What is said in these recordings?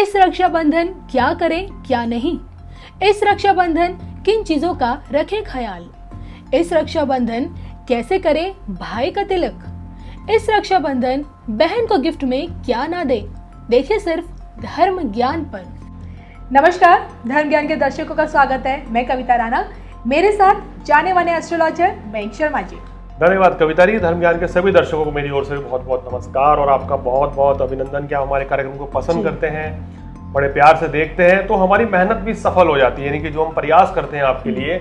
इस रक्षाबंधन क्या करें क्या नहीं, इस रक्षाबंधन किन चीजों का रखें ख्याल, इस रक्षाबंधन कैसे करें भाई का तिलक, इस रक्षाबंधन बहन को गिफ्ट में क्या ना दे। देखिए सिर्फ धर्म ज्ञान पर। नमस्कार, धर्म ज्ञान के दर्शकों का स्वागत है। मैं कविता राणा, मेरे साथ जाने माने एस्ट्रोलॉजर मयंक शर्मा जी। धन्यवाद कविता जी। धर्म ज्ञान के सभी दर्शकों को मेरी ओर से बहुत बहुत नमस्कार और आपका बहुत बहुत अभिनंदन कि आप हमारे कार्यक्रम को पसंद करते हैं, बड़े प्यार से देखते हैं, तो हमारी मेहनत भी सफल हो जाती है। यानी कि जो हम प्रयास करते हैं आपके लिए,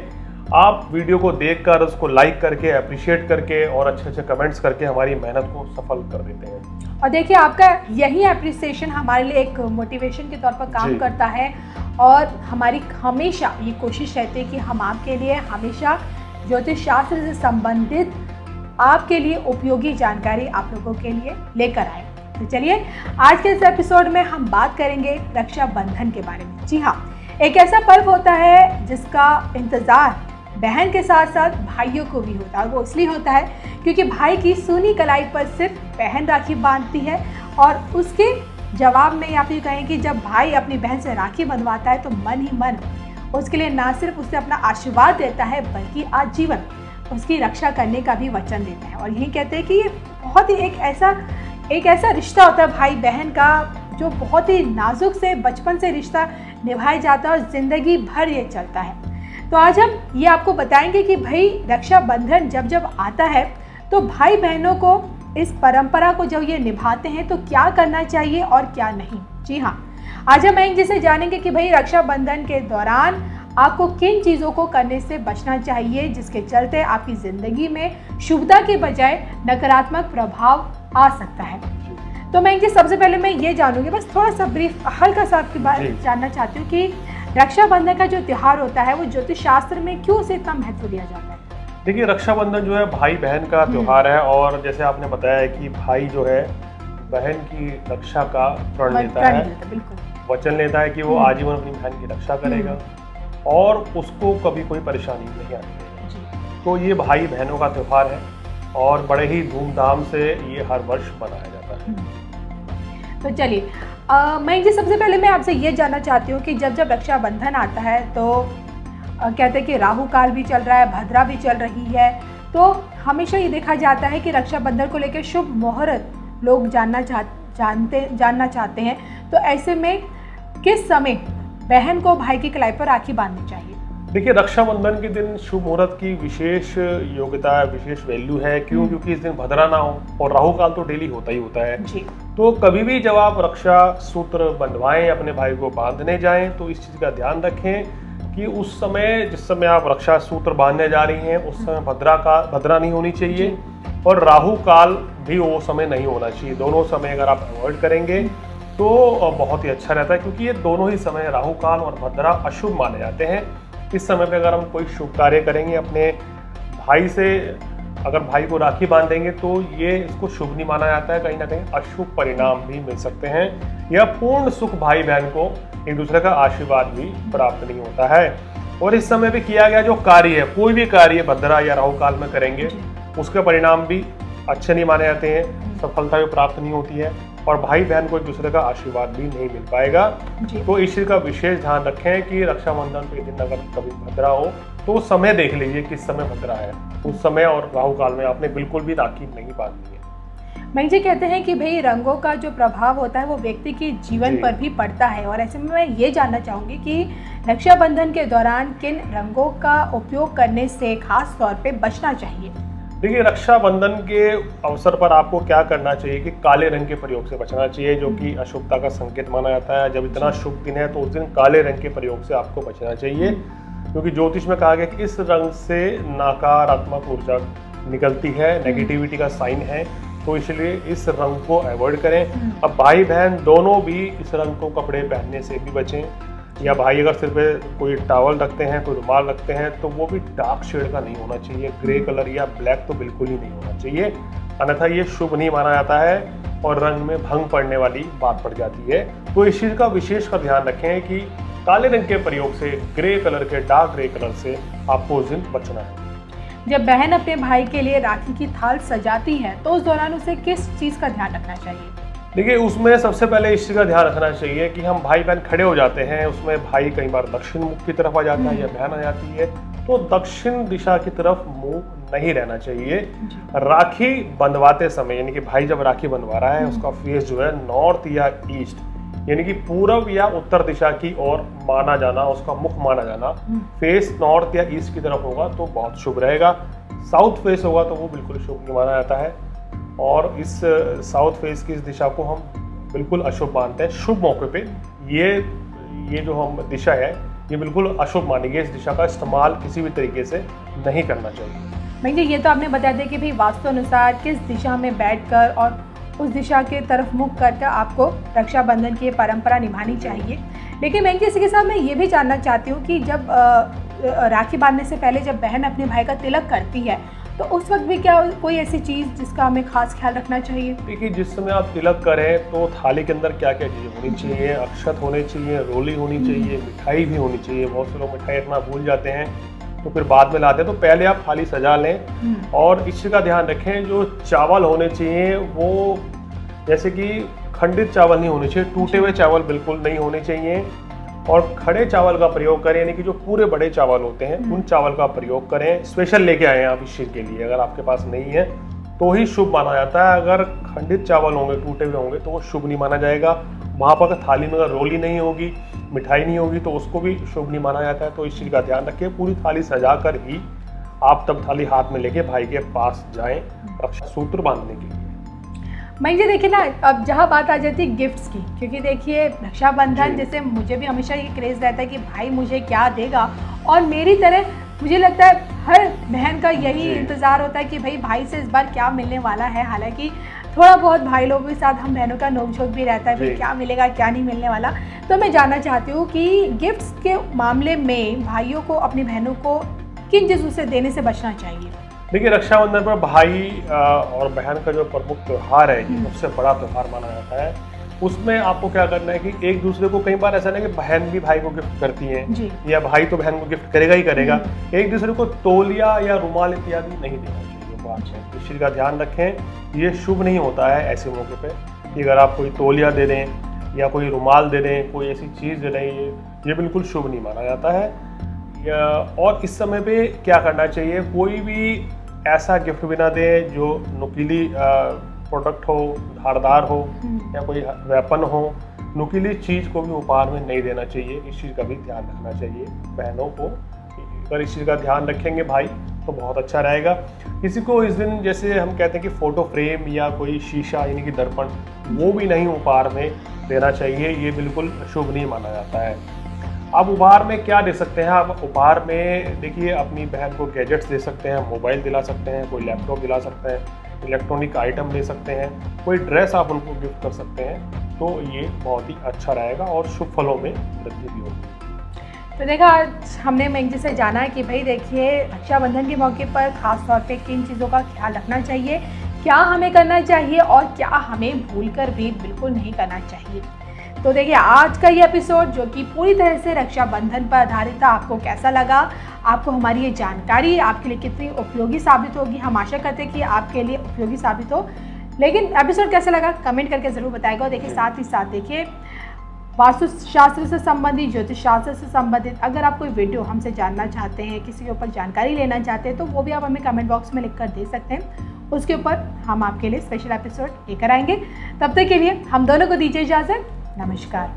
आप वीडियो को देखकर उसको लाइक करके, अप्रिशिएट करके और अच्छे अच्छे कमेंट्स करके हमारी मेहनत को सफल कर देते हैं। और देखिए, आपका यही अप्रिसिएशन हमारे लिए एक मोटिवेशन के तौर पर काम करता है और हमारी हमेशा ये कोशिश रहती है कि हम आपके लिए हमेशा ज्योतिष शास्त्र से संबंधित आपके लिए उपयोगी जानकारी आप लोगों के लिए लेकर आए। तो चलिए, आज के इस एपिसोड में हम बात करेंगे रक्षाबंधन के बारे में। जी हाँ, एक ऐसा पर्व होता है जिसका इंतज़ार बहन के साथ साथ भाइयों को भी होता है। वो इसलिए होता है क्योंकि भाई की सूनी कलाई पर सिर्फ बहन राखी बांधती है और उसके जवाब में या फिर कहें कि जब भाई अपनी बहन से राखी बंधवाता है तो मन ही मन उसके लिए ना सिर्फ उसे अपना आशीर्वाद देता है बल्कि आजीवन उसकी रक्षा करने का भी वचन देता है। और यही कहते हैं कि ये बहुत ही एक ऐसा रिश्ता होता है भाई बहन का, जो बहुत ही नाजुक से बचपन से रिश्ता निभाया जाता है और ज़िंदगी भर ये चलता है। तो आज हम ये आपको बताएंगे कि भाई रक्षाबंधन जब आता है तो भाई बहनों को इस परंपरा को जब ये निभाते हैं तो क्या करना चाहिए और क्या नहीं। जी हाँ, आज हम मयंक जी से जानेंगे कि भाई रक्षाबंधन के दौरान आपको किन चीज़ों को करने से बचना चाहिए जिसके चलते आपकी ज़िंदगी में शुभता के बजाय नकारात्मक प्रभाव आ सकता है। तो मयंक जी, सबसे पहले मैं ये जानूंगी, बस थोड़ा सा ब्रीफ हल्का सा आपके बारे में जानना चाहती हूँ कि रक्षाबंधन का जो त्यौहार होता है वो ज्योतिष शास्त्र में क्यों उसे इतना महत्व दिया जाता है। देखिए, रक्षाबंधन जो है भाई बहन का त्यौहार है और जैसे आपने बताया कि भाई जो है बहन की रक्षा का प्रण लेता है, वचन लेता है कि वो आजीवन अपनी बहन की रक्षा करेगा और उसको कभी कोई परेशानी नहीं आने देगा। तो ये भाई बहनों का त्यौहार है और बड़े ही धूमधाम से ये हर वर्ष मनाया जाता है। तो चलिए, मैं जी सबसे पहले मैं आपसे ये जानना चाहती हूँ कि जब रक्षाबंधन आता है तो कहते हैं कि राहु काल भी चल रहा है, भद्रा भी चल रही है, तो हमेशा ये देखा जाता है कि रक्षाबंधन को लेकर शुभ मुहूर्त लोग जानना चाहते हैं। तो ऐसे में किस समय बहन को भाई की कलाई पर राखी बांधनी चाहिए? देखिए, रक्षाबंधन के दिन शुभ मुहूर्त की विशेष योग्यता, विशेष वैल्यू है। क्यों? क्योंकि इस दिन भद्रा ना हो और राहु काल तो डेली होता ही होता है जी। तो कभी भी जब आप रक्षा सूत्र बंधवाएं, अपने भाई को बांधने जाएं, तो इस चीज़ का ध्यान रखें कि उस समय जिस समय आप रक्षा सूत्र बांधने जा रही हैं उस समय भद्रा नहीं होनी चाहिए और राहु काल भी वो समय नहीं होना चाहिए। दोनों समय अगर आप अवॉइड करेंगे तो बहुत ही अच्छा रहता है, क्योंकि ये दोनों ही समय राहु काल और भद्रा अशुभ माने जाते हैं। इस समय पे अगर हम कोई शुभ कार्य करेंगे अपने भाई से, अगर भाई को राखी बांधेंगे तो ये इसको शुभ नहीं माना जाता है, कहीं ना कहीं अशुभ परिणाम भी मिल सकते हैं या पूर्ण सुख भाई बहन को एक दूसरे का आशीर्वाद भी प्राप्त नहीं होता है। और इस समय पे किया गया जो कार्य है, कोई भी कार्य भद्रा या राहु काल में करेंगे उसके परिणाम भी अच्छे नहीं माने जाते हैं, सफलता भी प्राप्त नहीं होती है और भाई बहन को एक दूसरे का आशीर्वाद भी नहीं मिल पाएगा। तो इस चीज़ का विशेष ध्यान रखें कि रक्षाबंधन के दिन अगर कभी भद्रा हो तो उस समय देख लीजिए किस समय भद्रा है, उस समय और राहु काल में आपने बिल्कुल भी राखी नहीं बांधनी है। मयंक जी कहते हैं कि भाई रंगों का जो प्रभाव होता है वो व्यक्ति के जीवन पर भी पड़ता है और ऐसे में मैं ये जानना चाहूँगी कि रक्षाबंधन के दौरान किन रंगों का उपयोग करने से खास तौर पे बचना चाहिए। देखिए, रक्षाबंधन के अवसर पर आपको क्या करना चाहिए कि काले रंग के प्रयोग से बचना चाहिए, जो कि अशुभता का संकेत माना जाता है। जब इतना शुभ दिन है तो उस दिन काले रंग के प्रयोग से आपको बचना चाहिए, क्योंकि ज्योतिष में कहा गया कि इस रंग से नकारात्मक ऊर्जा निकलती है, नेगेटिविटी का साइन है, तो इसलिए इस रंग को अवॉइड करें। अब भाई बहन दोनों भी इस रंग को कपड़े पहनने से भी बचें, या भाई अगर सिर पे कोई टॉवल रखते हैं, कोई रुमाल रखते हैं, तो वो भी डार्क शेड का नहीं होना चाहिए, ग्रे कलर या ब्लैक तो बिल्कुल ही नहीं होना चाहिए, अन्यथा ये शुभ नहीं माना जाता है और रंग में भंग पड़ने वाली बात पड़ जाती है। तो इस चीज़ का विशेष का ध्यान रखें कि काले रंग के प्रयोग से, ग्रे कलर के, डार्क ग्रे कलर से आपको उस दिन बचना है। जब बहन अपने भाई के लिए राखी की थाल सजाती है तो उस दौरान उसे किस चीज़ का ध्यान रखना चाहिए? देखिए उसमें सबसे पहले इस चीज़ का ध्यान रखना चाहिए कि हम भाई बहन खड़े हो जाते हैं, उसमें भाई कई बार दक्षिण मुख की तरफ आ जाता है या बहन आ जाती है, तो दक्षिण दिशा की तरफ मुंह नहीं रहना चाहिए। राखी बंधवाते समय यानी कि भाई जब राखी बंधवा रहा है उसका फेस जो है नॉर्थ या ईस्ट यानी कि पूर्व या उत्तर दिशा की ओर माना जाना, उसका मुख माना जाना, फेस नॉर्थ या ईस्ट की तरफ होगा तो बहुत शुभ रहेगा। साउथ फेस होगा तो वो बिल्कुल शुभ नहीं माना जाता है और इस साउथ फेस की इस दिशा को हम बिल्कुल अशुभ मानते हैं। शुभ मौके पे ये जो हम दिशा है ये बिल्कुल अशुभ मानी गई, इस दिशा का इस्तेमाल किसी भी तरीके से नहीं करना चाहिए। भैया ये तो आपने बता दिया कि भाई वास्तु अनुसार किस दिशा में बैठकर और उस दिशा के तरफ मुख करके आपको रक्षाबंधन की ये परंपरा निभानी चाहिए। लेकिन मैं इसी के साथ मैं ये भी जानना चाहती हूँ कि जब राखी बांधने से पहले जब बहन अपने भाई का तिलक करती है तो उस वक्त भी क्या कोई ऐसी चीज़ जिसका हमें खास ख्याल रखना चाहिए? देखिए जिस समय आप तिलक करें तो थाली के अंदर क्या क्या चीज़ें होनी चाहिए, अक्षत होने चाहिए, रोली होनी चाहिए, मिठाई भी होनी चाहिए। बहुत से लोग मिठाई रखना भूल जाते हैं तो फिर बाद में लाते हैं, तो पहले आप थाली सजा लें। और इस चीज़ का ध्यान रखें जो चावल होने चाहिए वो जैसे कि खंडित चावल नहीं होने चाहिए, टूटे हुए चावल बिल्कुल नहीं होने चाहिए और खड़े चावल का प्रयोग करें यानी कि जो पूरे बड़े चावल होते हैं उन चावल का प्रयोग करें। स्पेशल लेके आए हैं आप इस चीज़ के लिए, अगर आपके पास नहीं है तो ही शुभ माना जाता है। अगर खंडित चावल होंगे, टूटे हुए होंगे तो वो शुभ नहीं माना जाएगा। वहाँ पर थाली में अगर रोली नहीं होगी, मिठाई नहीं होगी तो उसको भी शुभ नहीं माना जाता है। तो इस चीज़ का ध्यान रखिए, पूरी थाली सजा कर ही आप तब थाली हाथ में लेके भाई के पास जाएं रक्षा सूत्र बांधने के लिए। मैं ये देखिए ना, अब जहाँ बात आ जाती है गिफ्ट्स की, क्योंकि देखिए रक्षाबंधन जैसे मुझे भी हमेशा ये क्रेज़ रहता है कि भाई मुझे क्या देगा, और मेरी तरह मुझे लगता है हर बहन का यही इंतज़ार होता है कि भाई से इस बार क्या मिलने वाला है। हालांकि थोड़ा बहुत भाई लोगों के साथ हम बहनों का नोकझोंक भी रहता है भाई क्या मिलेगा क्या नहीं मिलने वाला। तो मैं जानना चाहती हूँ कि गिफ्ट्स के मामले में भाइयों को अपनी बहनों को किन चीज़ों से देने से बचना चाहिए? देखिए रक्षाबंधन पर भाई और बहन का जो प्रमुख त्यौहार है, सबसे बड़ा त्यौहार माना जाता है। उसमें आपको क्या करना है कि एक दूसरे को, कई बार ऐसा नहीं कि बहन भी भाई को गिफ्ट करती है या भाई तो बहन को गिफ्ट करेगा ही करेगा, एक दूसरे को तौलिया या रुमाल इत्यादि नहीं देना चाहिए। इस चीज़ का ध्यान रखें, ये शुभ नहीं होता है ऐसे मौके पे कि अगर आप कोई तौलिया दे दें या कोई रुमाल दे दें, कोई ऐसी चीज़ दे दें, ये बिल्कुल शुभ नहीं माना जाता है। और इस समय पे क्या करना चाहिए, कोई भी ऐसा गिफ्ट भी ना दें जो नुकीली प्रोडक्ट हो, धारदार हो या कोई वेपन हो। नुकीली चीज़ को भी उपहार में नहीं देना चाहिए, इस चीज़ का भी ध्यान रखना चाहिए बहनों को। अगर इस चीज़ का ध्यान रखेंगे भाई तो बहुत अच्छा रहेगा। किसी को इस दिन जैसे हम कहते हैं कि फ़ोटो फ्रेम या कोई शीशा यानी कि दर्पण, वो भी नहीं उपहार में देना चाहिए, ये बिल्कुल शुभ नहीं माना जाता है। आप उपहार में क्या दे सकते हैं? आप उपहार में देखिए अपनी बहन को गैजेट्स दे सकते हैं, मोबाइल दिला सकते हैं, कोई लैपटॉप दिला सकते हैं, इलेक्ट्रॉनिक आइटम दे सकते हैं, कोई ड्रेस आप उनको गिफ्ट कर सकते हैं, तो ये बहुत ही अच्छा रहेगा और शुभ फलों में वृद्धि भी होगी। तो देखा आज हमने मैंग जी से जाना है कि भाई देखिए रक्षाबंधन के मौके पर खास तौर पे किन चीज़ों का ख्याल रखना चाहिए, क्या हमें करना चाहिए और क्या हमें भूलकर भी बिल्कुल नहीं करना चाहिए। तो देखिए आज का ये एपिसोड जो कि पूरी तरह से रक्षाबंधन पर आधारित था, आपको कैसा लगा? आपको हमारी ये जानकारी आपके लिए कितनी उपयोगी साबित होगी? हम आशा करते हैं कि आपके लिए उपयोगी साबित हो। लेकिन एपिसोड कैसा लगा कमेंट करके ज़रूर बताएगा। और देखिए साथ ही साथ देखिए वास्तुशास्त्र से संबंधित, ज्योतिष शास्त्र से संबंधित अगर आप कोई वीडियो हमसे जानना चाहते हैं, किसी के ऊपर जानकारी लेना चाहते हैं, तो वो भी आप हमें कमेंट बॉक्स में लिख कर दे सकते हैं। उसके ऊपर हम आपके लिए स्पेशल एपिसोड लेकर आएंगे। तब तक के लिए हम दोनों को दीजिए इजाज़त। नमस्कार।